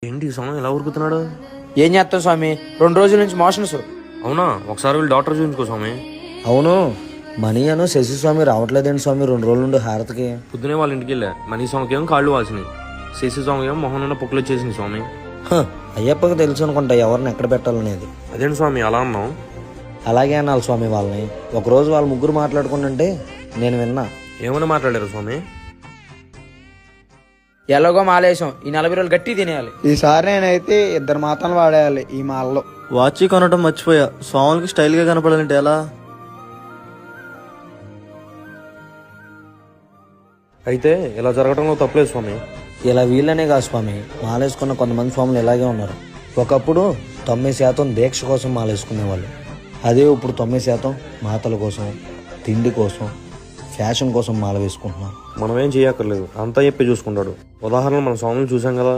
ఏంటి స్వామి ఎలా ఉరుకుతున్నాడు? ఏం చేస్తాం స్వామి, 2 రోజుల నుంచి మోషన్స్. అవునా? ఒకసారి వెళ్ళి డాక్టర్ చూపించుకో స్వామి. అవును, మనీ అను శశి స్వామి రావట్లేదండి స్వామి 2 రోజుల నుండి హారతికి. పొద్దునే వాళ్ళ ఇంటికి వెళ్ళా. మనీ స్వామికి ఏమో కాళ్ళు వాసినాయి, శశి స్వామికి ఏమో మొహం నిండా పొక్కులు వచ్చేసింది స్వామి. అయ్యప్పకి తెలుసు అనుకుంటా ఎవరిని ఎక్కడ పెట్టాలనేది. అదేంటి స్వామి అలా అన్నావు? అలాగే అనాలి స్వామి వాళ్ళని. ఒకరోజు వాళ్ళు ముగ్గురు మాట్లాడుకుంటుంటే నేను విన్నా. ఏమైనా మాట్లాడారు స్వామి? ఎలాగో మాలేసాం, ఈ 40 రోజులు గట్టి తినేయాలి. ఈసారి నేనైతే 2 మాతలు వాడేయాలి ఈ మాలలో. వాచ్ కొనటం మర్చిపోయా. స్వాములకి స్టైల్ గా కనపడాలంటే ఎలా? అయితే ఇలా జరగడంలో తప్పలేదు స్వామి. ఇలా వీళ్ళనే కాదు స్వామి, మాలేసుకున్న కొంతమంది స్వాములు ఇలాగే ఉన్నారు. ఒకప్పుడు 9% దీక్ష కోసం మాలేసుకునేవాళ్ళు. అదే ఇప్పుడు 9% మాతల కోసం, తిండి కోసం, ఫ్యాషన్ కోసం మాల వేసుకుంటున్నారు. మనం ఏం చేయక్కర్లేదు, అంతా చెప్పి చూసుకుంటాడు. ఉదాహరణ మన స్వామిని చూసాం కదా.